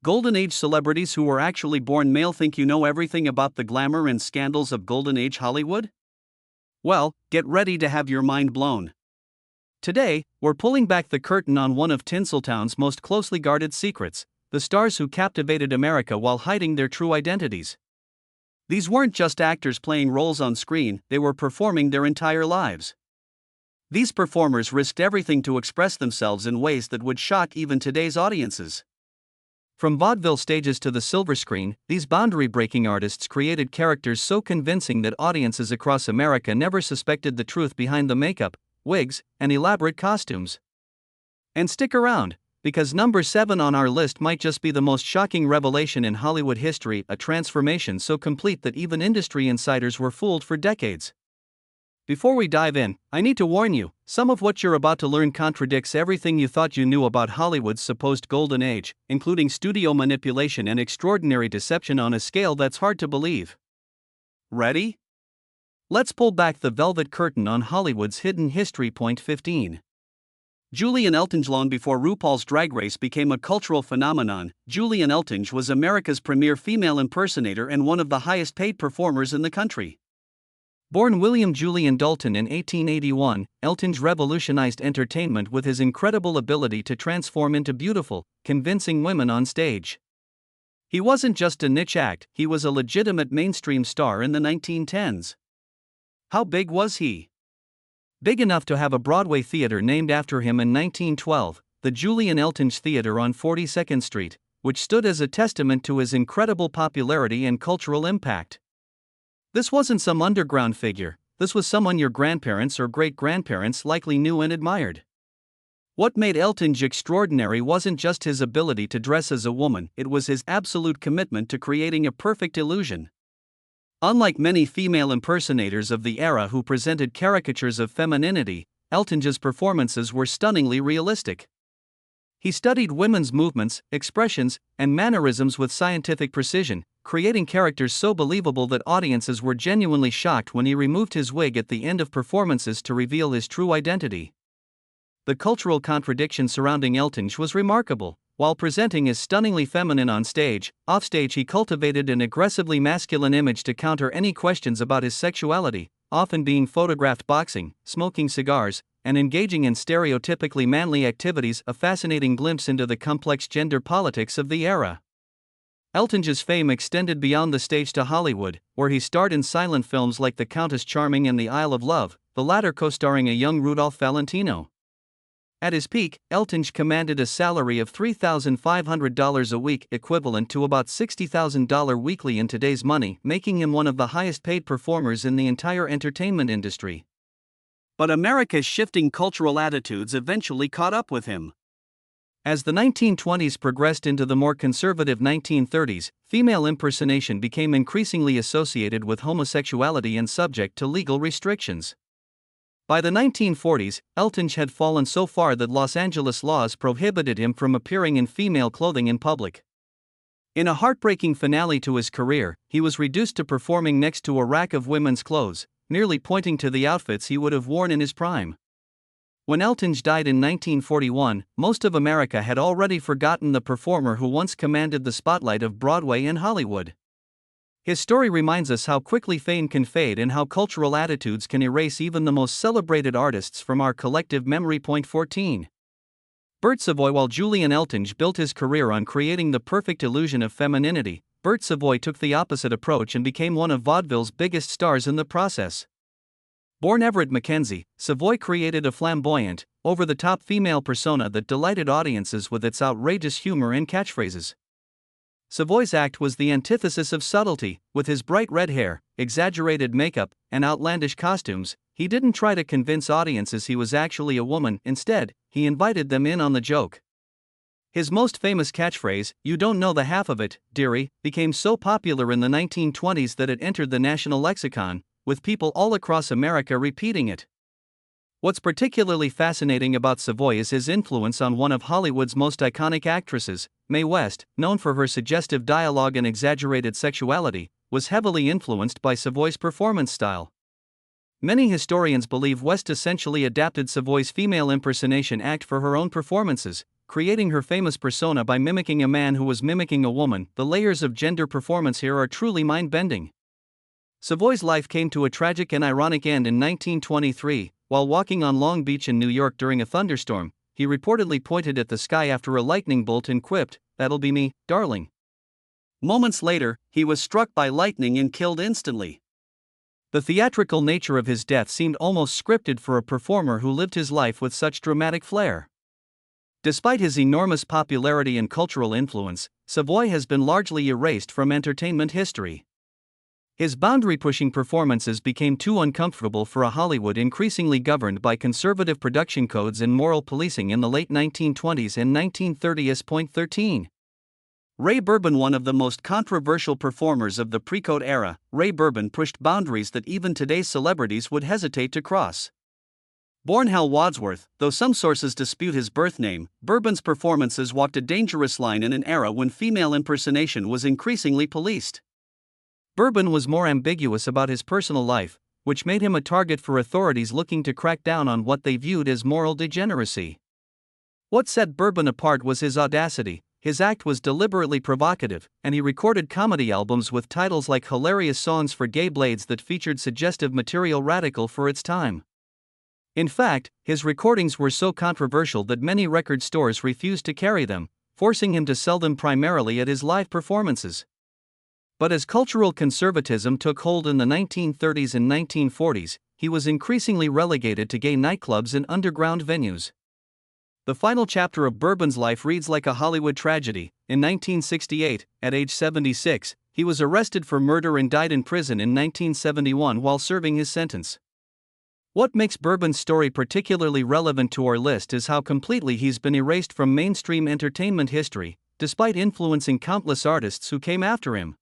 Golden Age celebrities who were actually born male. Think you know everything about the glamour and scandals of Golden Age Hollywood? Well, get ready to have your mind blown. Today, we're pulling back the curtain on one of Tinseltown's most closely guarded secrets: the stars who captivated America while hiding their true identities. These weren't just actors playing roles on screen, they were performing their entire lives. These performers risked everything to express themselves in ways that would shock even today's audiences. From vaudeville stages to the silver screen, these boundary-breaking artists created characters so convincing that audiences across America never suspected the truth behind the makeup, wigs, and elaborate costumes. And stick around, because number 7 on our list might just be the most shocking revelation in Hollywood history, a transformation so complete that even industry insiders were fooled for decades. Before we dive in, I need to warn you, some of what you're about to learn contradicts everything you thought you knew about Hollywood's supposed golden age, including studio manipulation and extraordinary deception on a scale that's hard to believe. Ready? Let's pull back the velvet curtain on Hollywood's hidden history. Point 15. Julian Eltinge. Long before RuPaul's Drag Race became a cultural phenomenon, Julian Eltinge was America's premier female impersonator and one of the highest paid performers in the country. Born William Julian Dalton in 1881, Eltinge revolutionized entertainment with his incredible ability to transform into beautiful, convincing women on stage. He wasn't just a niche act, he was a legitimate mainstream star in the 1910s. How big was he? Big enough to have a Broadway theater named after him in 1912, the Julian Eltinge Theater on 42nd Street, which stood as a testament to his incredible popularity and cultural impact. This wasn't some underground figure, this was someone your grandparents or great-grandparents likely knew and admired. What made Eltinge extraordinary wasn't just his ability to dress as a woman, it was his absolute commitment to creating a perfect illusion. Unlike many female impersonators of the era who presented caricatures of femininity, Eltinge's performances were stunningly realistic. He studied women's movements, expressions, and mannerisms with scientific precision, creating characters so believable that audiences were genuinely shocked when he removed his wig at the end of performances to reveal his true identity. The cultural contradiction surrounding Eltinge was remarkable. While presenting as stunningly feminine on stage, offstage he cultivated an aggressively masculine image to counter any questions about his sexuality, often being photographed boxing, smoking cigars, and engaging in stereotypically manly activities, a fascinating glimpse into the complex gender politics of the era. Eltinge's fame extended beyond the stage to Hollywood, where he starred in silent films like The Countess Charming and The Isle of Love, the latter co-starring a young Rudolph Valentino. At his peak, Eltinge commanded a salary of $3,500 a week, equivalent to about $60,000 weekly in today's money, making him one of the highest-paid performers in the entire entertainment industry. But America's shifting cultural attitudes eventually caught up with him. As the 1920s progressed into the more conservative 1930s, female impersonation became increasingly associated with homosexuality and subject to legal restrictions. By the 1940s, Eltinge had fallen so far that Los Angeles laws prohibited him from appearing in female clothing in public. In a heartbreaking finale to his career, he was reduced to performing next to a rack of women's clothes, nearly pointing to the outfits he would have worn in his prime. When Eltinge died in 1941, most of America had already forgotten the performer who once commanded the spotlight of Broadway and Hollywood. His story reminds us how quickly fame can fade and how cultural attitudes can erase even the most celebrated artists from our collective memory. Point 14. Bert Savoy. While Julian Eltinge built his career on creating the perfect illusion of femininity, Bert Savoy took the opposite approach and became one of vaudeville's biggest stars in the process. Born Everett Mackenzie, Savoy created a flamboyant, over-the-top female persona that delighted audiences with its outrageous humor and catchphrases. Savoy's act was the antithesis of subtlety. With his bright red hair, exaggerated makeup, and outlandish costumes, he didn't try to convince audiences he was actually a woman. Instead, he invited them in on the joke. His most famous catchphrase, "You don't know the half of it, dearie," became so popular in the 1920s that it entered the national lexicon, with people all across America repeating it. What's particularly fascinating about Savoy is his influence on one of Hollywood's most iconic actresses. Mae West, known for her suggestive dialogue and exaggerated sexuality, was heavily influenced by Savoy's performance style. Many historians believe West essentially adapted Savoy's female impersonation act for her own performances, creating her famous persona by mimicking a man who was mimicking a woman. The layers of gender performance here are truly mind-bending. Savoy's life came to a tragic and ironic end in 1923, while walking on Long Beach in New York during a thunderstorm. He reportedly pointed at the sky after a lightning bolt and quipped, "That'll be me, darling." Moments later, he was struck by lightning and killed instantly. The theatrical nature of his death seemed almost scripted for a performer who lived his life with such dramatic flair. Despite his enormous popularity and cultural influence, Savoy has been largely erased from entertainment history. His boundary-pushing performances became too uncomfortable for a Hollywood increasingly governed by conservative production codes and moral policing in the late 1920s and 1930s. 13. Ray Bourbon, one of the most controversial performers of the pre-code era, Ray Bourbon pushed boundaries that even today's celebrities would hesitate to cross. Born Hal Wadsworth, though some sources dispute his birth name, Bourbon's performances walked a dangerous line in an era when female impersonation was increasingly policed. Bourbon was more ambiguous about his personal life, which made him a target for authorities looking to crack down on what they viewed as moral degeneracy. What set Bourbon apart was his audacity. His act was deliberately provocative, and he recorded comedy albums with titles like Hilarious Songs for Gay Blades that featured suggestive material radical for its time. In fact, his recordings were so controversial that many record stores refused to carry them, forcing him to sell them primarily at his live performances. But as cultural conservatism took hold in the 1930s and 1940s, he was increasingly relegated to gay nightclubs and underground venues. The final chapter of Bourbon's life reads like a Hollywood tragedy. In 1968, at age 76, he was arrested for murder and died in prison in 1971 while serving his sentence. What makes Bourbon's story particularly relevant to our list is how completely he's been erased from mainstream entertainment history, despite influencing countless artists who came after him.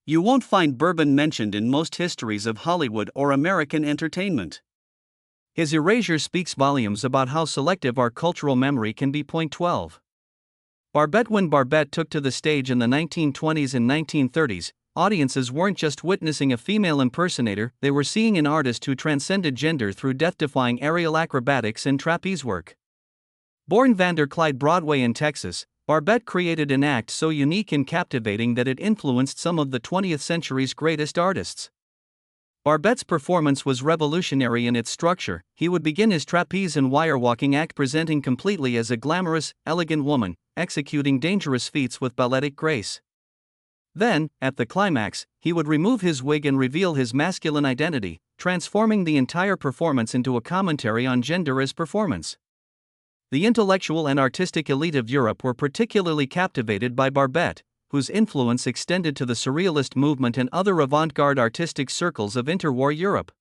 You won't find Bourbon mentioned in most histories of Hollywood or American entertainment. His erasure speaks volumes about how selective our cultural memory can be. 12. Barbette. When Barbette took to the stage in the 1920s and 1930s, audiences weren't just witnessing a female impersonator, they were seeing an artist who transcended gender through death-defying aerial acrobatics and trapeze work. Born Vanderclyde, Broadway in Texas, Barbette created an act so unique and captivating that it influenced some of the 20th century's greatest artists. Barbette's performance was revolutionary in its structure. He would begin his trapeze and wire-walking act presenting completely as a glamorous, elegant woman, executing dangerous feats with balletic grace. Then, at the climax, he would remove his wig and reveal his masculine identity, transforming the entire performance into a commentary on gender as performance. The intellectual and artistic elite of Europe were particularly captivated by Barbette, whose influence extended to the Surrealist movement and other avant-garde artistic circles of interwar Europe.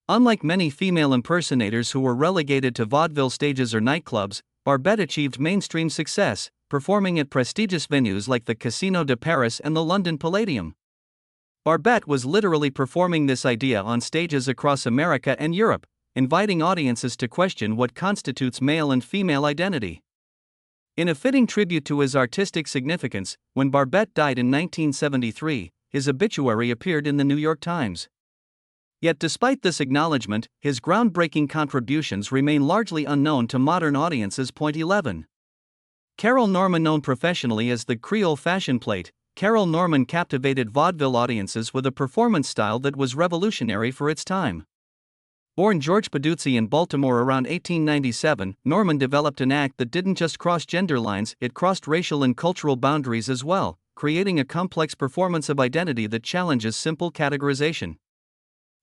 Unlike many female impersonators who were relegated to vaudeville stages or nightclubs, Barbette achieved mainstream success, performing at prestigious venues like the Casino de Paris and the London Palladium. Barbette was literally performing this idea on stages across America and Europe, inviting audiences to question what constitutes male and female identity. In a fitting tribute to his artistic significance, when Barbette died in 1973, his obituary appeared in the New York Times. Yet despite this acknowledgement, his groundbreaking contributions remain largely unknown to modern audiences. 11. Carol Norman. Known professionally as the Creole Fashion Plate, Carol Norman captivated vaudeville audiences with a performance style that was revolutionary for its time. Born George Peduzzi in Baltimore around 1897, Norman developed an act that didn't just cross gender lines, it crossed racial and cultural boundaries as well, creating a complex performance of identity that challenges simple categorization.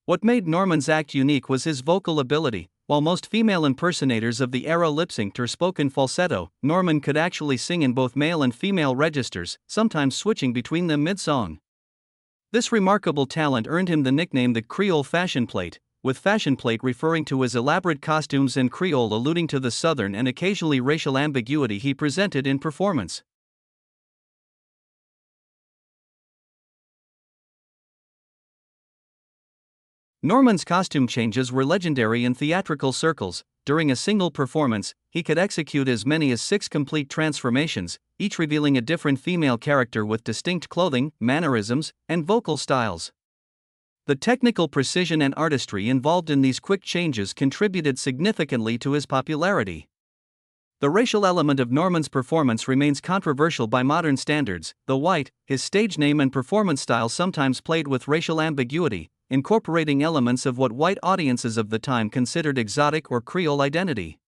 What made Norman's act unique was his vocal ability. While most female impersonators of the era lip-synced or spoke in falsetto, Norman could actually sing in both male and female registers, sometimes switching between them mid-song. This remarkable talent earned him the nickname the Creole Fashion Plate, with fashion plate referring to his elaborate costumes and Creole alluding to the southern and occasionally racial ambiguity he presented in performance. Norman's costume changes were legendary in theatrical circles. During a single performance, he could execute as many as 6 complete transformations, each revealing a different female character with distinct clothing, mannerisms, and vocal styles. The technical precision and artistry involved in these quick changes contributed significantly to his popularity. The racial element of Norman's performance remains controversial by modern standards. Though white, his stage name and performance style sometimes played with racial ambiguity, incorporating elements of what white audiences of the time considered exotic or Creole identity.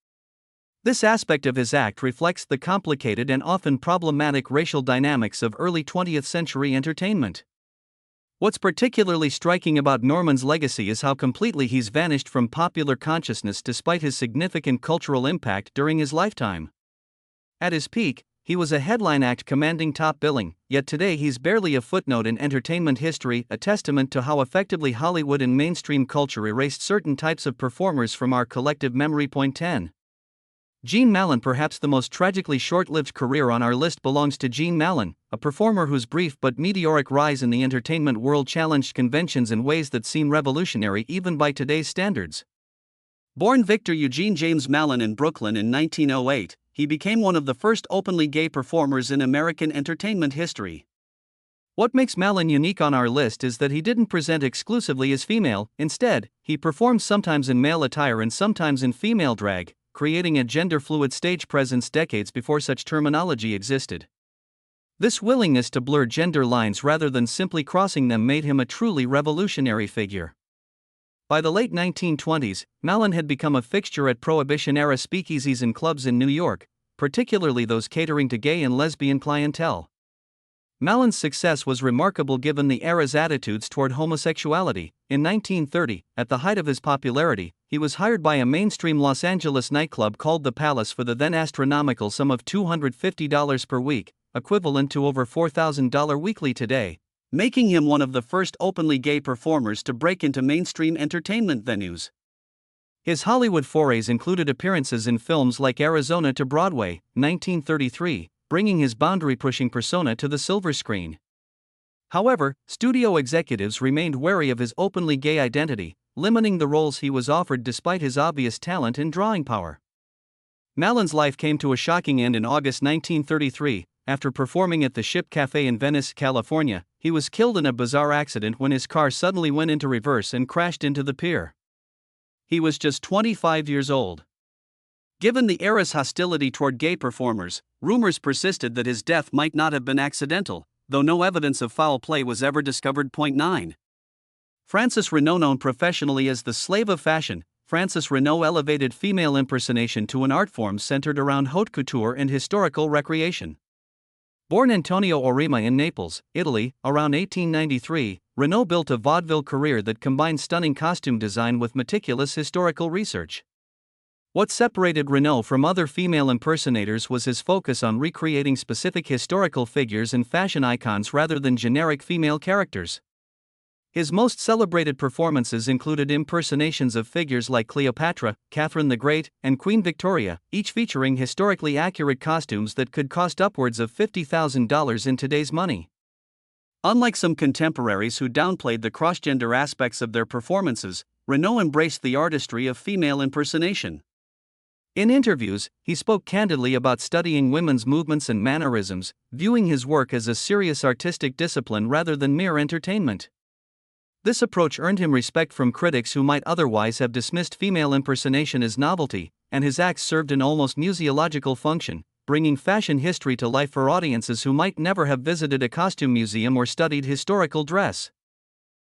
This aspect of his act reflects the complicated and often problematic racial dynamics of early 20th century entertainment. What's particularly striking about Norman's legacy is how completely he's vanished from popular consciousness despite his significant cultural impact during his lifetime. At his peak, he was a headline act commanding top billing, yet today he's barely a footnote in entertainment history, a testament to how effectively Hollywood and mainstream culture erased certain types of performers from our collective memory. Point 10. Gene Mallon. Perhaps the most tragically short-lived career on our list belongs to Gene Mallon, a performer whose brief but meteoric rise in the entertainment world challenged conventions in ways that seem revolutionary even by today's standards. Born Victor Eugene James Mallon in Brooklyn in 1908, he became one of the first openly gay performers in American entertainment history. What makes Mallon unique on our list is that he didn't present exclusively as female. Instead, he performed sometimes in male attire and sometimes in female drag, creating a gender-fluid stage presence decades before such terminology existed. This willingness to blur gender lines rather than simply crossing them made him a truly revolutionary figure. By the late 1920s, Mallon had become a fixture at Prohibition-era speakeasies and clubs in New York, particularly those catering to gay and lesbian clientele. Mallon's success was remarkable given the era's attitudes toward homosexuality. In 1930, at the height of his popularity, he was hired by a mainstream Los Angeles nightclub called The Palace for the then astronomical sum of $250 per week, equivalent to over $4,000 weekly today, making him one of the first openly gay performers to break into mainstream entertainment venues. His Hollywood forays included appearances in films like Arizona to Broadway, 1933, bringing his boundary-pushing persona to the silver screen. However, studio executives remained wary of his openly gay identity, limiting the roles he was offered despite his obvious talent and drawing power. Mallon's life came to a shocking end in August 1933. After performing at the Ship Cafe in Venice, California, he was killed in a bizarre accident when his car suddenly went into reverse and crashed into the pier. He was just 25 years old. Given the era's hostility toward gay performers, rumors persisted that his death might not have been accidental, though no evidence of foul play was ever discovered. Point 9. Francis Renaud. Known professionally as the slave of fashion, Francis Renaud elevated female impersonation to an art form centered around haute couture and historical recreation. Born Antonio Orima in Naples, Italy, around 1893, Renaud built a vaudeville career that combined stunning costume design with meticulous historical research. What separated Renaud from other female impersonators was his focus on recreating specific historical figures and fashion icons rather than generic female characters. His most celebrated performances included impersonations of figures like Cleopatra, Catherine the Great, and Queen Victoria, each featuring historically accurate costumes that could cost upwards of $50,000 in today's money. Unlike some contemporaries who downplayed the cross-gender aspects of their performances, Renaud embraced the artistry of female impersonation. In interviews, he spoke candidly about studying women's movements and mannerisms, viewing his work as a serious artistic discipline rather than mere entertainment. This approach earned him respect from critics who might otherwise have dismissed female impersonation as novelty, and his acts served an almost museological function, bringing fashion history to life for audiences who might never have visited a costume museum or studied historical dress.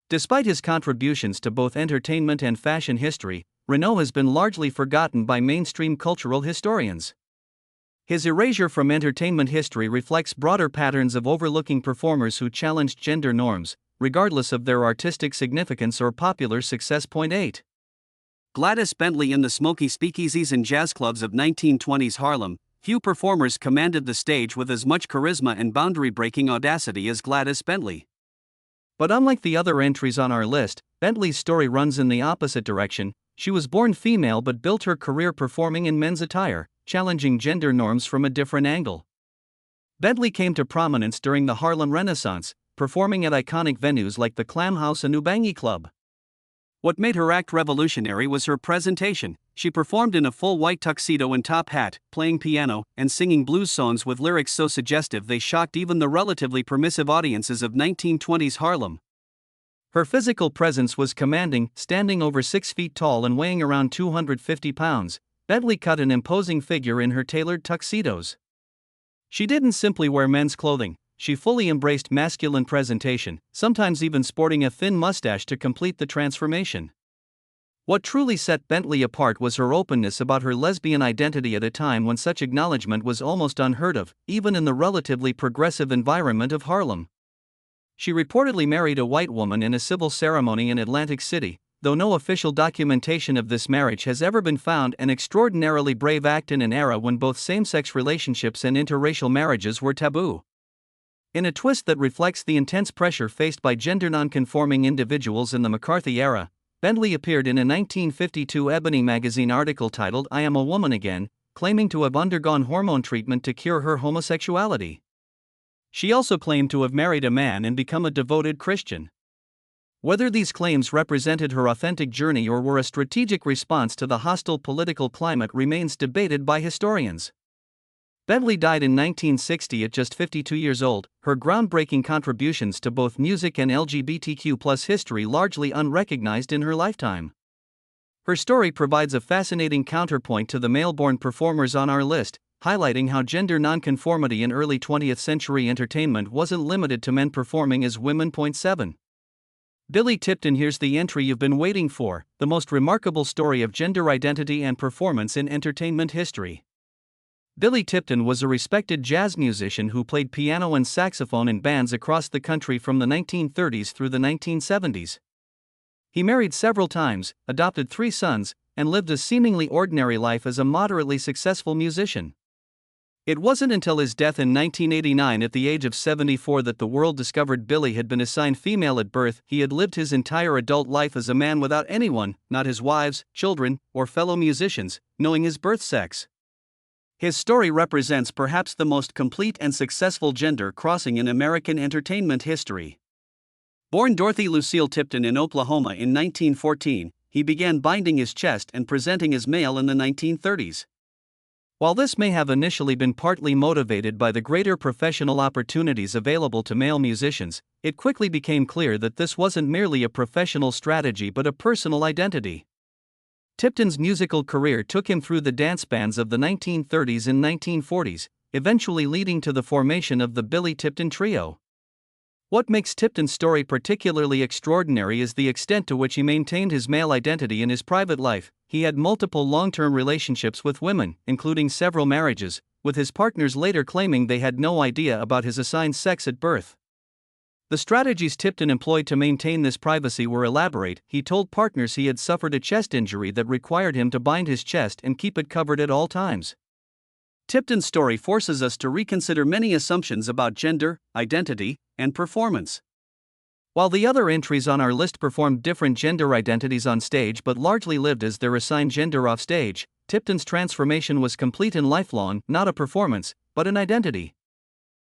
Despite his contributions to both entertainment and fashion history, Renaud has been largely forgotten by mainstream cultural historians. His erasure from entertainment history reflects broader patterns of overlooking performers who challenged gender norms, regardless of their artistic significance or popular success. Point 8. Gladys Bentley. In the smoky speakeasies and jazz clubs of 1920s Harlem, few performers commanded the stage with as much charisma and boundary-breaking audacity as Gladys Bentley. But unlike the other entries on our list, Bentley's story runs in the opposite direction. She was born female but built her career performing in men's attire, challenging gender norms from a different angle. Bentley came to prominence during the Harlem Renaissance, performing at iconic venues like the Clam House and Ubangi Club. What made her act revolutionary was her presentation. She performed in a full white tuxedo and top hat, playing piano and singing blues songs with lyrics so suggestive they shocked even the relatively permissive audiences of 1920s Harlem. Her physical presence was commanding, standing over 6 feet tall and weighing around 250 pounds. Bentley cut an imposing figure in her tailored tuxedos. She didn't simply wear men's clothing, she fully embraced masculine presentation, sometimes even sporting a thin mustache to complete the transformation. What truly set Bentley apart was her openness about her lesbian identity at a time when such acknowledgement was almost unheard of, even in the relatively progressive environment of Harlem. She reportedly married a white woman in a civil ceremony in Atlantic City, though no official documentation of this marriage has ever been found, an extraordinarily brave act in an era when both same-sex relationships and interracial marriages were taboo. In a twist that reflects the intense pressure faced by gender non-conforming individuals in the McCarthy era, Bentley appeared in a 1952 Ebony magazine article titled "I Am a Woman Again," claiming to have undergone hormone treatment to cure her homosexuality. She also claimed to have married a man and become a devoted Christian. Whether these claims represented her authentic journey or were a strategic response to the hostile political climate remains debated by historians. Bentley died in 1960 at just 52 years old, her groundbreaking contributions to both music and LGBTQ+ history largely unrecognized in her lifetime. Her story provides a fascinating counterpoint to the male-born performers on our list, highlighting how gender nonconformity in early 20th century entertainment wasn't limited to men performing as women. 7. Billy Tipton. Here's the entry you've been waiting for, the most remarkable story of gender identity and performance in entertainment history. Billy Tipton was a respected jazz musician who played piano and saxophone in bands across the country from the 1930s through the 1970s. He married several times, adopted 3 sons, and lived a seemingly ordinary life as a moderately successful musician. It wasn't until his death in 1989 at the age of 74 that the world discovered Billy had been assigned female at birth. He had lived his entire adult life as a man without anyone, not his wives, children, or fellow musicians, knowing his birth sex. His story represents perhaps the most complete and successful gender crossing in American entertainment history. Born Dorothy Lucille Tipton in Oklahoma in 1914, he began binding his chest and presenting as male in the 1930s. While this may have initially been partly motivated by the greater professional opportunities available to male musicians, it quickly became clear that this wasn't merely a professional strategy but a personal identity. Tipton's musical career took him through the dance bands of the 1930s and 1940s, eventually leading to the formation of the Billy Tipton Trio. What makes Tipton's story particularly extraordinary is the extent to which he maintained his male identity in his private life. He had multiple long-term relationships with women, including several marriages, with his partners later claiming they had no idea about his assigned sex at birth. The strategies Tipton employed to maintain this privacy were elaborate. He told partners he had suffered a chest injury that required him to bind his chest and keep it covered at all times. Tipton's story forces us to reconsider many assumptions about gender, identity, and performance. While the other entries on our list performed different gender identities on stage but largely lived as their assigned gender off stage, Tipton's transformation was complete and lifelong, not a performance, but an identity.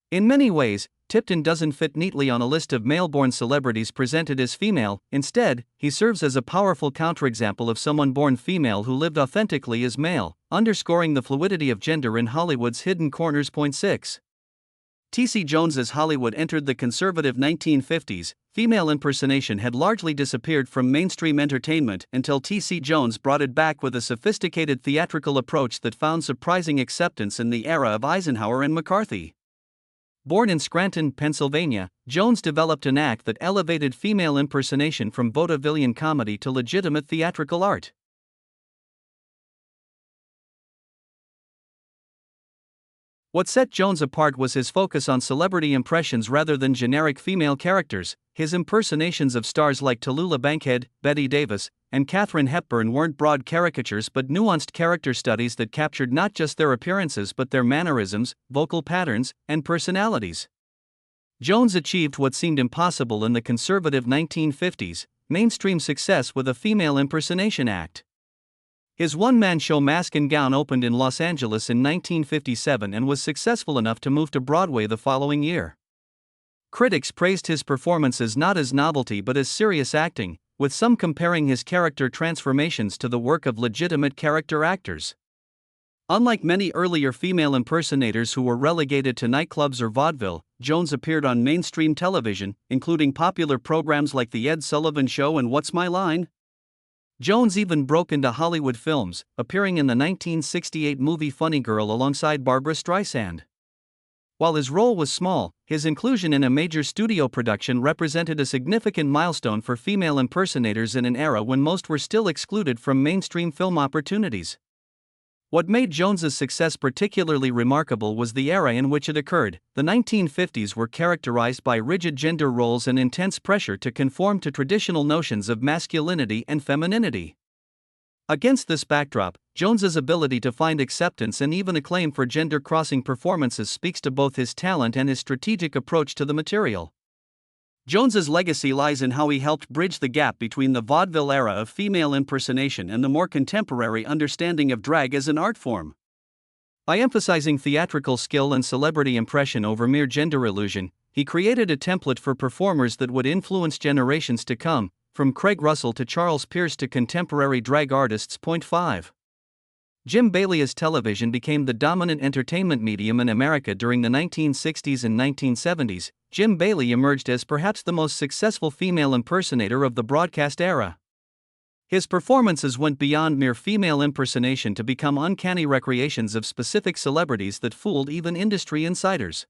In many ways, Tipton doesn't fit neatly on a list of male-born celebrities presented as female. Instead, he serves as a powerful counterexample of someone born female who lived authentically as male, underscoring the fluidity of gender in Hollywood's hidden corners. 6. T.C. Jones. As Hollywood entered the conservative 1950s, female impersonation had largely disappeared from mainstream entertainment until T.C. Jones brought it back with a sophisticated theatrical approach that found surprising acceptance in the era of Eisenhower and McCarthy. Born in Scranton, Pennsylvania, Jones developed an act that elevated female impersonation from vaudevillian comedy to legitimate theatrical art. What set Jones apart was his focus on celebrity impressions rather than generic female characters. His impersonations of stars like Tallulah Bankhead, Bette Davis, and Katharine Hepburn weren't broad caricatures but nuanced character studies that captured not just their appearances but their mannerisms, vocal patterns, and personalities. Jones achieved what seemed impossible in the conservative 1950s, mainstream success with a female impersonation act. His one-man show Mask and Gown opened in Los Angeles in 1957 and was successful enough to move to Broadway the following year. Critics praised his performances not as novelty but as serious acting, with some comparing his character transformations to the work of legitimate character actors. Unlike many earlier female impersonators who were relegated to nightclubs or vaudeville, Jones appeared on mainstream television, including popular programs like The Ed Sullivan Show and What's My Line? Jones even broke into Hollywood films, appearing in the 1968 movie Funny Girl alongside Barbra Streisand. While his role was small, his inclusion in a major studio production represented a significant milestone for female impersonators in an era when most were still excluded from mainstream film opportunities. What made Jones's success particularly remarkable was the era in which it occurred. The 1950s were characterized by rigid gender roles and intense pressure to conform to traditional notions of masculinity and femininity. Against this backdrop, Jones's ability to find acceptance and even acclaim for gender-crossing performances speaks to both his talent and his strategic approach to the material. Jones's legacy lies in how he helped bridge the gap between the vaudeville era of female impersonation and the more contemporary understanding of drag as an art form. By emphasizing theatrical skill and celebrity impression over mere gender illusion, he created a template for performers that would influence generations to come, from Craig Russell to Charles Pierce to contemporary drag artists. 5. Jim Bailey. As television became the dominant entertainment medium in America during the 1960s and 1970s, Jim Bailey emerged as perhaps the most successful female impersonator of the broadcast era. His performances went beyond mere female impersonation to become uncanny recreations of specific celebrities that fooled even industry insiders.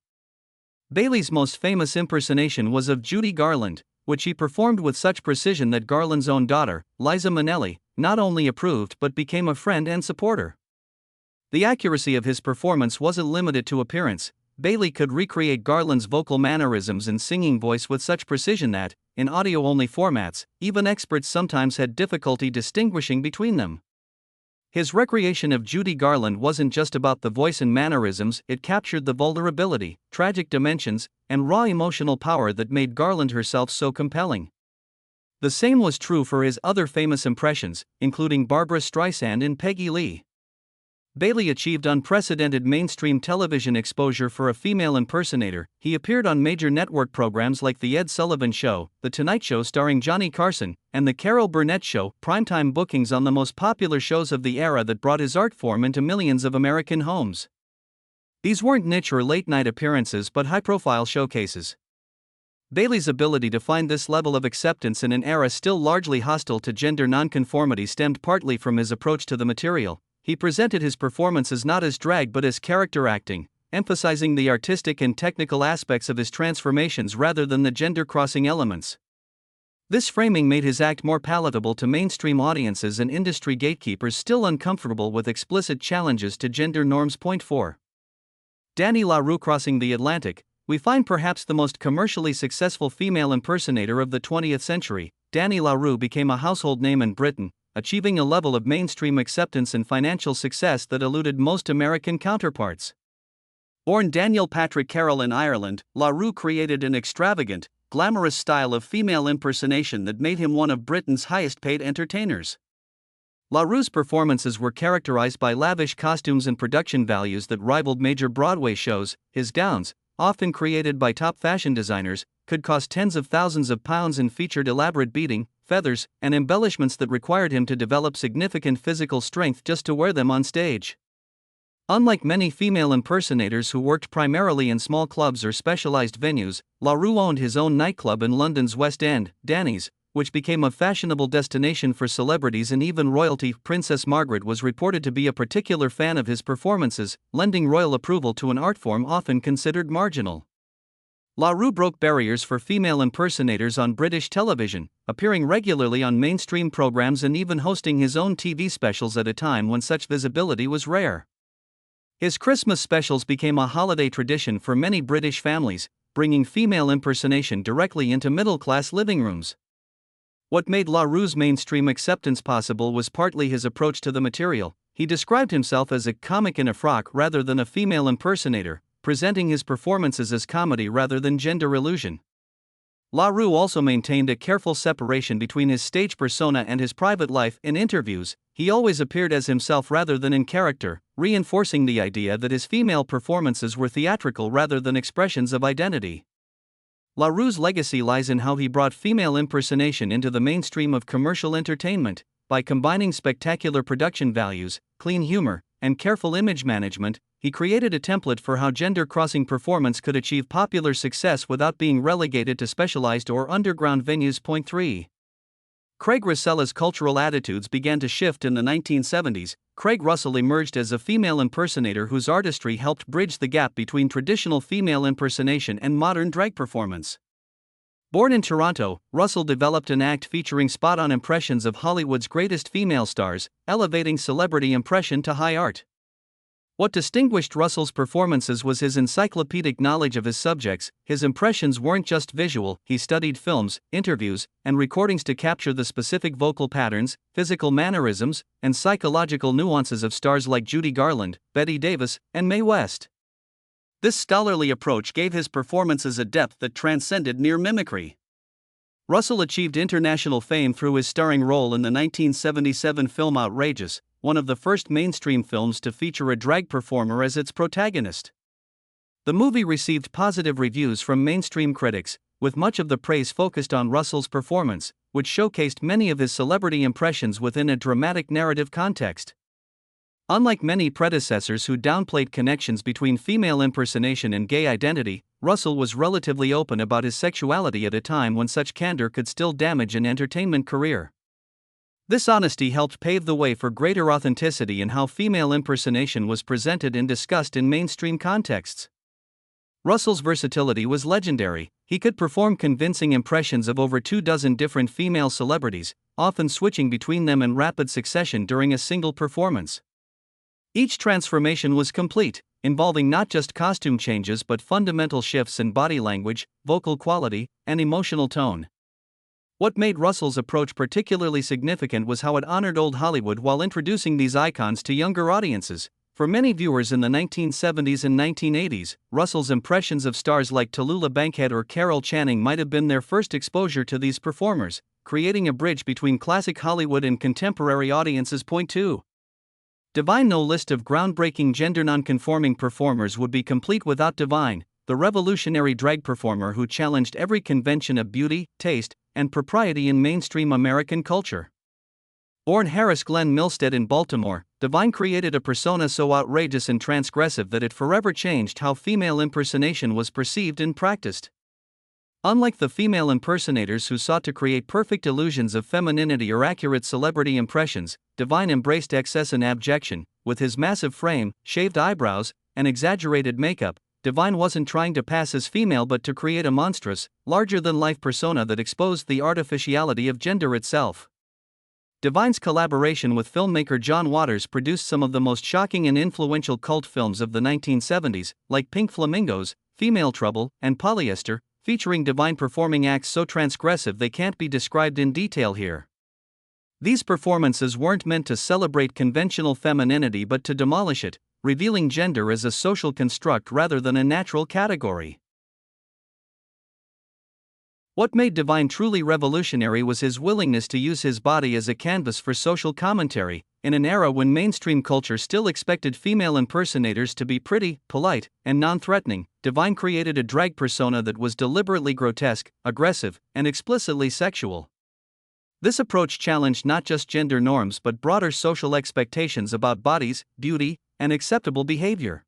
Bailey's most famous impersonation was of Judy Garland, which he performed with such precision that Garland's own daughter, Liza Minnelli, not only approved but became a friend and supporter. The accuracy of his performance wasn't limited to appearance. Bailey could recreate Garland's vocal mannerisms and singing voice with such precision that, in audio-only formats, even experts sometimes had difficulty distinguishing between them. His recreation of Judy Garland wasn't just about the voice and mannerisms, it captured the vulnerability, tragic dimensions, and raw emotional power that made Garland herself so compelling. The same was true for his other famous impressions, including Barbra Streisand and Peggy Lee. Bailey achieved unprecedented mainstream television exposure for a female impersonator. He appeared on major network programs like The Ed Sullivan Show, The Tonight Show starring Johnny Carson, and The Carol Burnett Show, primetime bookings on the most popular shows of the era that brought his art form into millions of American homes. These weren't niche or late-night appearances but high-profile showcases. Bailey's ability to find this level of acceptance in an era still largely hostile to gender nonconformity stemmed partly from his approach to the material. He presented his performances not as drag but as character acting, emphasizing the artistic and technical aspects of his transformations rather than the gender-crossing elements. This framing made his act more palatable to mainstream audiences and industry gatekeepers still uncomfortable with explicit challenges to gender norms. 4. Danny LaRue. Crossing the Atlantic, we find perhaps the most commercially successful female impersonator of the 20th century. Danny LaRue became a household name in Britain, achieving a level of mainstream acceptance and financial success that eluded most American counterparts. Born Daniel Patrick Carroll in Ireland, LaRue created an extravagant, glamorous style of female impersonation that made him one of Britain's highest-paid entertainers. LaRue's performances were characterized by lavish costumes and production values that rivaled major Broadway shows. His gowns, often created by top fashion designers, could cost tens of thousands of pounds and featured elaborate beading, feathers, and embellishments that required him to develop significant physical strength just to wear them on stage. Unlike many female impersonators who worked primarily in small clubs or specialized venues, LaRue owned his own nightclub in London's West End, Danny's, which became a fashionable destination for celebrities and even royalty. Princess Margaret was reported to be a particular fan of his performances, lending royal approval to an art form often considered marginal. LaRue broke barriers for female impersonators on British television, appearing regularly on mainstream programs and even hosting his own TV specials at a time when such visibility was rare. His Christmas specials became a holiday tradition for many British families, bringing female impersonation directly into middle-class living rooms. What made LaRue's mainstream acceptance possible was partly his approach to the material. He described himself as a comic in a frock rather than a female impersonator, presenting his performances as comedy rather than gender illusion. LaRue also maintained a careful separation between his stage persona and his private life. In interviews, he always appeared as himself rather than in character, reinforcing the idea that his female performances were theatrical rather than expressions of identity. LaRue's legacy lies in how he brought female impersonation into the mainstream of commercial entertainment. By combining spectacular production values, clean humor, and careful image management, he created a template for how gender-crossing performance could achieve popular success without being relegated to specialized or underground venues. 3. Craig Russella's cultural attitudes began to shift in the 1970s. Craig Russell emerged as a female impersonator whose artistry helped bridge the gap between traditional female impersonation and modern drag performance. Born in Toronto, Russell developed an act featuring spot-on impressions of Hollywood's greatest female stars, elevating celebrity impression to high art. What distinguished Russell's performances was his encyclopedic knowledge of his subjects. His impressions weren't just visual, he studied films, interviews, and recordings to capture the specific vocal patterns, physical mannerisms, and psychological nuances of stars like Judy Garland, Bette Davis, and Mae West. This scholarly approach gave his performances a depth that transcended mere mimicry. Russell achieved international fame through his starring role in the 1977 film Outrageous, one of the first mainstream films to feature a drag performer as its protagonist. The movie received positive reviews from mainstream critics, with much of the praise focused on Russell's performance, which showcased many of his celebrity impressions within a dramatic narrative context. Unlike many predecessors who downplayed connections between female impersonation and gay identity, Russell was relatively open about his sexuality at a time when such candor could still damage an entertainment career. This honesty helped pave the way for greater authenticity in how female impersonation was presented and discussed in mainstream contexts. Russell's versatility was legendary. He could perform convincing impressions of over 24 different female celebrities, often switching between them in rapid succession during a single performance. Each transformation was complete, involving not just costume changes but fundamental shifts in body language, vocal quality, and emotional tone. What made Russell's approach particularly significant was how it honored old Hollywood while introducing these icons to younger audiences. For many viewers in the 1970s and 1980s, Russell's impressions of stars like Tallulah Bankhead or Carol Channing might have been their first exposure to these performers, creating a bridge between classic Hollywood and contemporary audiences. Point 2. Divine. No list of groundbreaking gender nonconforming performers would be complete without Divine, the revolutionary drag performer who challenged every convention of beauty, taste, and propriety in mainstream American culture. Born Harris Glenn Milstead in Baltimore, Divine created a persona so outrageous and transgressive that it forever changed how female impersonation was perceived and practiced. Unlike the female impersonators who sought to create perfect illusions of femininity or accurate celebrity impressions, Divine embraced excess and abjection. With his massive frame, shaved eyebrows, and exaggerated makeup, Divine wasn't trying to pass as female but to create a monstrous, larger-than-life persona that exposed the artificiality of gender itself. Divine's collaboration with filmmaker John Waters produced some of the most shocking and influential cult films of the 1970s, like Pink Flamingos, Female Trouble, and Polyester, featuring Divine performing acts so transgressive they can't be described in detail here. These performances weren't meant to celebrate conventional femininity but to demolish it, revealing gender as a social construct rather than a natural category. What made Divine truly revolutionary was his willingness to use his body as a canvas for social commentary. In an era when mainstream culture still expected female impersonators to be pretty, polite, and non-threatening, Divine created a drag persona that was deliberately grotesque, aggressive, and explicitly sexual. This approach challenged not just gender norms but broader social expectations about bodies, beauty, and acceptable behavior.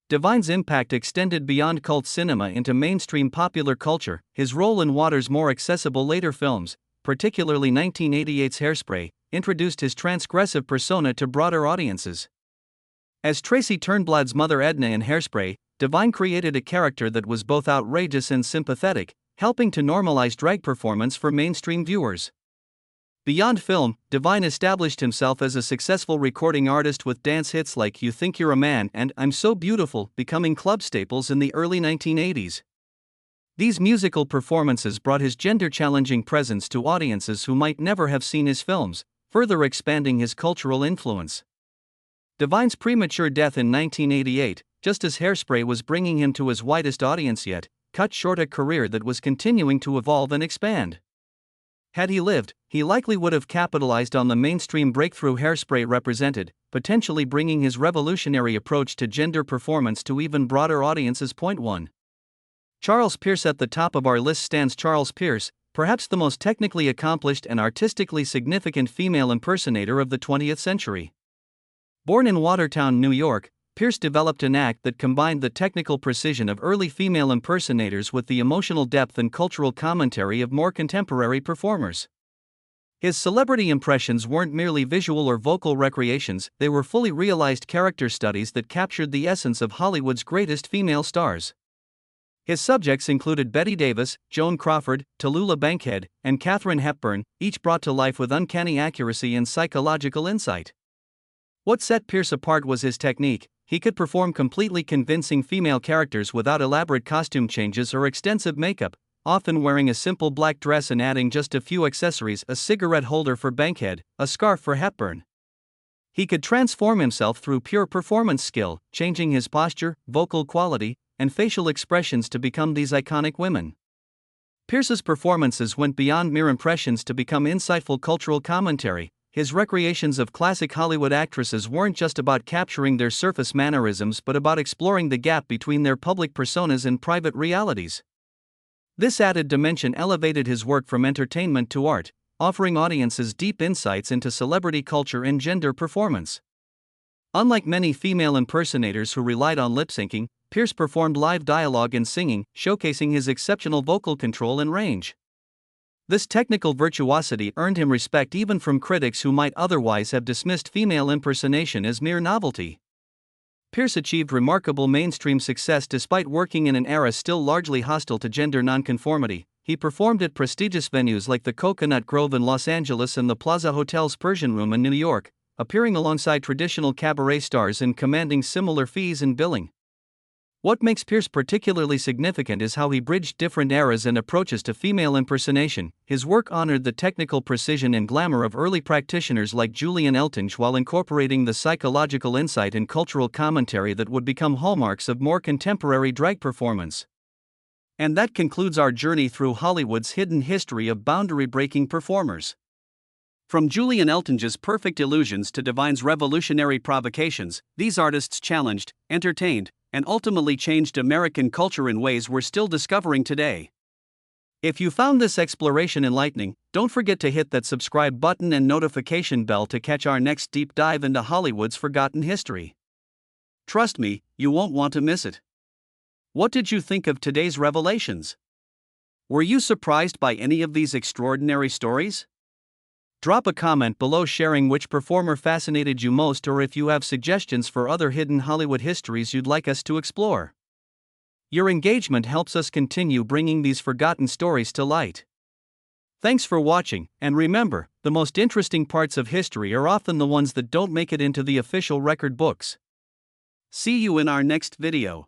Divine's impact extended beyond cult cinema into mainstream popular culture. His role in Waters' more accessible later films, particularly 1988's Hairspray, introduced his transgressive persona to broader audiences. As Tracy Turnblad's mother Edna in Hairspray, Divine created a character that was both outrageous and sympathetic, helping to normalize drag performance for mainstream viewers. Beyond film, Divine established himself as a successful recording artist with dance hits like You Think You're a Man and I'm So Beautiful becoming club staples in the early 1980s. These musical performances brought his gender-challenging presence to audiences who might never have seen his films, further expanding his cultural influence. Divine's premature death in 1988, just as Hairspray was bringing him to his widest audience yet, cut short a career that was continuing to evolve and expand. Had he lived, he likely would have capitalized on the mainstream breakthrough Hairspray represented, potentially bringing his revolutionary approach to gender performance to even broader audiences. Point 1. Charles Pierce. At the top of our list stands Charles Pierce, perhaps the most technically accomplished and artistically significant female impersonator of the 20th century. Born in Watertown, New York, Pierce developed an act that combined the technical precision of early female impersonators with the emotional depth and cultural commentary of more contemporary performers. His celebrity impressions weren't merely visual or vocal recreations, they were fully realized character studies that captured the essence of Hollywood's greatest female stars. His subjects included Bette Davis, Joan Crawford, Tallulah Bankhead, and Katharine Hepburn, each brought to life with uncanny accuracy and psychological insight. What set Pierce apart was his technique. He could perform completely convincing female characters without elaborate costume changes or extensive makeup, often wearing a simple black dress and adding just a few accessories: a cigarette holder for Bankhead, a scarf for Hepburn. He could transform himself through pure performance skill, changing his posture, vocal quality, and facial expressions to become these iconic women. Pierce's performances went beyond mere impressions to become insightful cultural commentary. His recreations of classic Hollywood actresses weren't just about capturing their surface mannerisms but about exploring the gap between their public personas and private realities. This added dimension elevated his work from entertainment to art, offering audiences deep insights into celebrity culture and gender performance. Unlike many female impersonators who relied on lip-syncing, Pierce performed live dialogue and singing, showcasing his exceptional vocal control and range. This technical virtuosity earned him respect even from critics who might otherwise have dismissed female impersonation as mere novelty. Pierce achieved remarkable mainstream success despite working in an era still largely hostile to gender nonconformity. He performed at prestigious venues like the Coconut Grove in Los Angeles and the Plaza Hotel's Persian Room in New York, appearing alongside traditional cabaret stars and commanding similar fees and billing. What makes Pierce particularly significant is how he bridged different eras and approaches to female impersonation. His work honored the technical precision and glamour of early practitioners like Julian Eltinge while incorporating the psychological insight and cultural commentary that would become hallmarks of more contemporary drag performance. And that concludes our journey through Hollywood's hidden history of boundary-breaking performers. From Julian Eltinge's perfect illusions to Divine's revolutionary provocations, these artists challenged, entertained, and ultimately changed American culture in ways we're still discovering today. If you found this exploration enlightening, don't forget to hit that subscribe button and notification bell to catch our next deep dive into Hollywood's forgotten history. Trust me, you won't want to miss it. What did you think of today's revelations? Were you surprised by any of these extraordinary stories? Drop a comment below sharing which performer fascinated you most, or if you have suggestions for other hidden Hollywood histories you'd like us to explore. Your engagement helps us continue bringing these forgotten stories to light. Thanks for watching, and remember, the most interesting parts of history are often the ones that don't make it into the official record books. See you in our next video.